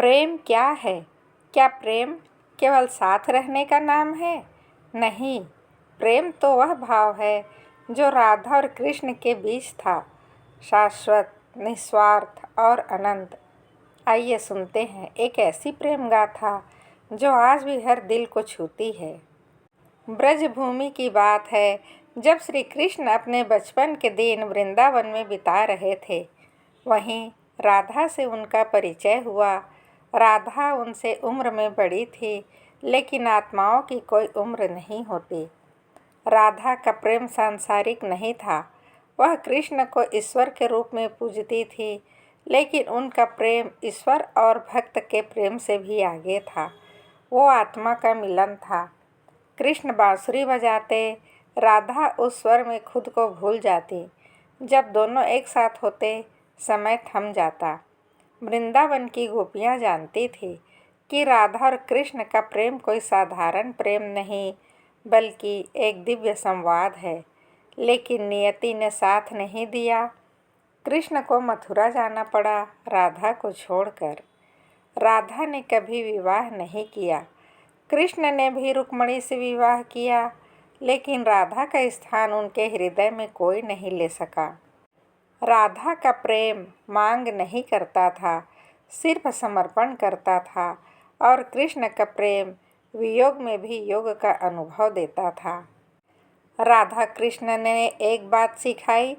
प्रेम क्या है? क्या प्रेम केवल साथ रहने का नाम है? नहीं, प्रेम तो वह भाव है जो राधा और कृष्ण के बीच था, शाश्वत, निस्वार्थ और अनंत। आइए सुनते हैं एक ऐसी प्रेम गाथा जो आज भी हर दिल को छूती है। ब्रजभूमि की बात है, जब श्री कृष्ण अपने बचपन के दिन वृंदावन में बिता रहे थे। वहीं राधा से उनका परिचय हुआ। राधा उनसे उम्र में बड़ी थी, लेकिन आत्माओं की कोई उम्र नहीं होती। राधा का प्रेम सांसारिक नहीं था। वह कृष्ण को ईश्वर के रूप में पूजती थी, लेकिन उनका प्रेम ईश्वर और भक्त के प्रेम से भी आगे था। वो आत्मा का मिलन था। कृष्ण बांसुरी बजाते, राधा उस स्वर में खुद को भूल जाती। जब दोनों एक साथ होते, समय थम जाता। वृंदावन की गोपियाँ जानती थी कि राधा और कृष्ण का प्रेम कोई साधारण प्रेम नहीं, बल्कि एक दिव्य संवाद है। लेकिन नियति ने साथ नहीं दिया। कृष्ण को मथुरा जाना पड़ा, राधा को छोड़कर। राधा ने कभी विवाह नहीं किया। कृष्ण ने भी रुक्मिणी से विवाह किया, लेकिन राधा का स्थान उनके हृदय में कोई नहीं ले सका। राधा का प्रेम मांग नहीं करता था, सिर्फ समर्पण करता था, और कृष्ण का प्रेम वियोग में भी योग का अनुभव देता था। राधा कृष्ण ने एक बात सिखाई,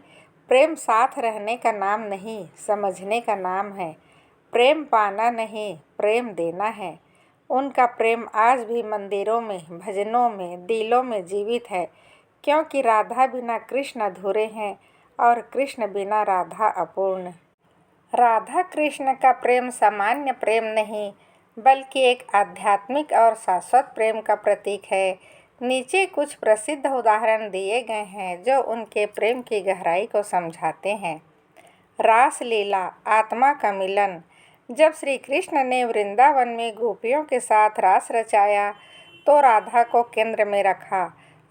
प्रेम साथ रहने का नाम नहीं, समझने का नाम है। प्रेम पाना नहीं, प्रेम देना है। उनका प्रेम आज भी मंदिरों में, भजनों में, दिलों में जीवित है, क्योंकि राधा बिना कृष्ण अधूरे हैं और कृष्ण बिना राधा अपूर्ण। राधा कृष्ण का प्रेम सामान्य प्रेम नहीं, बल्कि एक आध्यात्मिक और शाश्वत प्रेम का प्रतीक है। नीचे कुछ प्रसिद्ध उदाहरण दिए गए हैं जो उनके प्रेम की गहराई को समझाते हैं। रास लीला, आत्मा का मिलन। जब श्री कृष्ण ने वृंदावन में गोपियों के साथ रास रचाया तो राधा को केंद्र में रखा।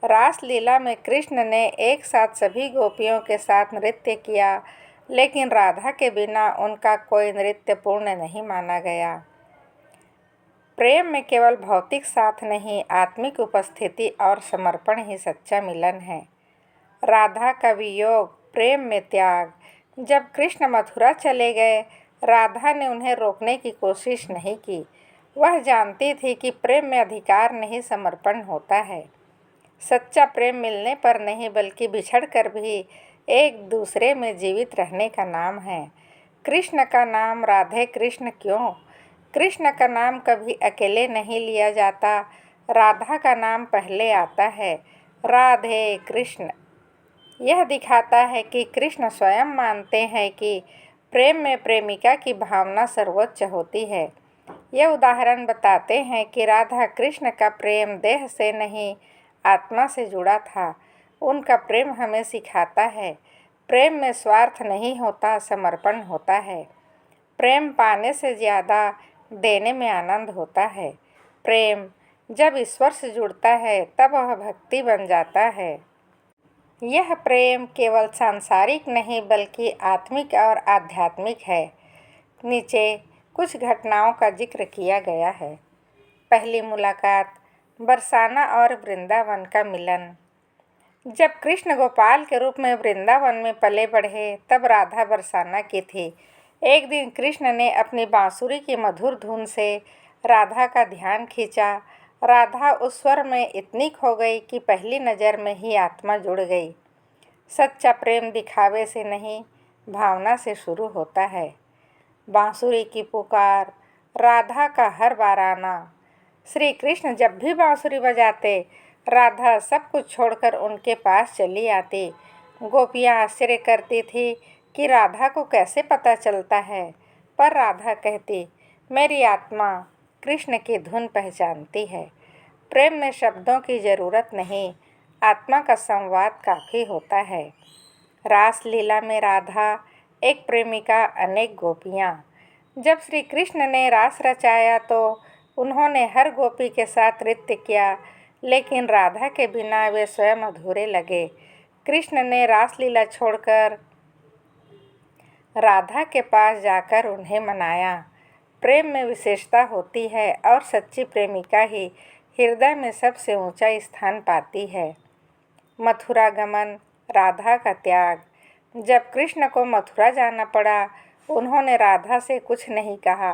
रास लीला में कृष्ण ने एक साथ सभी गोपियों के साथ नृत्य किया, लेकिन राधा के बिना उनका कोई नृत्य पूर्ण नहीं माना गया। प्रेम में केवल भौतिक साथ नहीं, आत्मिक उपस्थिति और समर्पण ही सच्चा मिलन है। राधा का वियोग, प्रेम में त्याग। जब कृष्ण मथुरा चले गए, राधा ने उन्हें रोकने की कोशिश नहीं की। वह जानती थी कि प्रेम में अधिकार नहीं, समर्पण होता है। सच्चा प्रेम मिलने पर नहीं, बल्कि बिछड़कर भी एक दूसरे में जीवित रहने का नाम है। कृष्ण का नाम राधे कृष्ण क्यों? कृष्ण का नाम कभी अकेले नहीं लिया जाता। राधा का नाम पहले आता है, राधे कृष्ण। यह दिखाता है कि कृष्ण स्वयं मानते हैं कि प्रेम में प्रेमिका की भावना सर्वोच्च होती है। ये उदाहरण बताते हैं कि राधा कृष्ण का प्रेम देह से नहीं, आत्मा से जुड़ा था। उनका प्रेम हमें सिखाता है, प्रेम में स्वार्थ नहीं होता, समर्पण होता है। प्रेम पाने से ज़्यादा देने में आनंद होता है। प्रेम जब ईश्वर से जुड़ता है, तब वह भक्ति बन जाता है। यह प्रेम केवल सांसारिक नहीं, बल्कि आत्मिक और आध्यात्मिक है। नीचे कुछ घटनाओं का जिक्र किया गया है। पहली मुलाकात, बरसाना और वृंदावन का मिलन। जब कृष्ण गोपाल के रूप में वृंदावन में पले बढ़े, तब राधा बरसाना की थी। एक दिन कृष्ण ने अपनी बांसुरी की मधुर धुन से राधा का ध्यान खींचा। राधा उस स्वर में इतनी खो गई कि पहली नज़र में ही आत्मा जुड़ गई। सच्चा प्रेम दिखावे से नहीं, भावना से शुरू होता है। बांसुरी की पुकार, राधा का हर बार आना। श्री कृष्ण जब भी बांसुरी बजाते, राधा सब कुछ छोड़कर उनके पास चली आती। गोपियाँ आश्चर्य करती थी कि राधा को कैसे पता चलता है, पर राधा कहती, मेरी आत्मा कृष्ण की धुन पहचानती है। प्रेम में शब्दों की ज़रूरत नहीं, आत्मा का संवाद काफ़ी होता है। रास लीला में राधा एक प्रेमिका, अनेक गोपियाँ। जब श्री कृष्ण ने रास रचाया तो उन्होंने हर गोपी के साथ नृत्य किया, लेकिन राधा के बिना वे स्वयं अधूरे लगे। कृष्ण ने रासलीला छोड़कर राधा के पास जाकर उन्हें मनाया। प्रेम में विशेषता होती है और सच्ची प्रेमिका ही हृदय में सबसे ऊंचा स्थान पाती है। मथुरा गमन, राधा का त्याग। जब कृष्ण को मथुरा जाना पड़ा, उन्होंने राधा से कुछ नहीं कहा।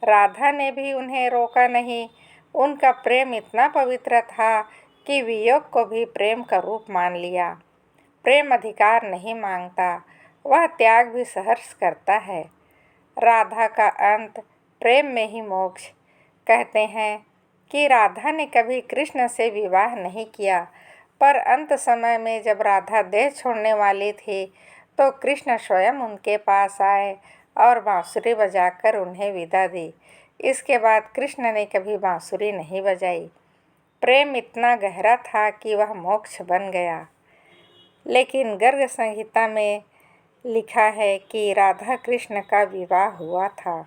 राधा ने भी उन्हें रोका नहीं। उनका प्रेम इतना पवित्र था कि वियोग को भी प्रेम का रूप मान लिया। प्रेम अधिकार नहीं मांगता, वह त्याग भी सहर्ष करता है। राधा का अंत प्रेम में ही मोक्ष। कहते हैं कि राधा ने कभी कृष्ण से विवाह नहीं किया, पर अंत समय में जब राधा देह छोड़ने वाली थी तो कृष्ण स्वयं उनके पास आए और बांसुरी बजाकर उन्हें विदा दी। इसके बाद कृष्ण ने कभी बांसुरी नहीं बजाई। प्रेम इतना गहरा था कि वह मोक्ष बन गया। लेकिन गर्ग संहिता में लिखा है कि राधा कृष्ण का विवाह हुआ था।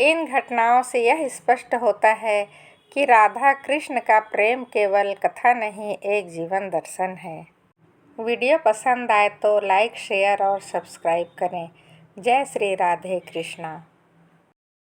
इन घटनाओं से यह स्पष्ट होता है कि राधा कृष्ण का प्रेम केवल कथा नहीं, एक जीवन दर्शन है। वीडियो पसंद आए तो लाइक, शेयर और सब्सक्राइब करें। जय श्री राधे कृष्णा।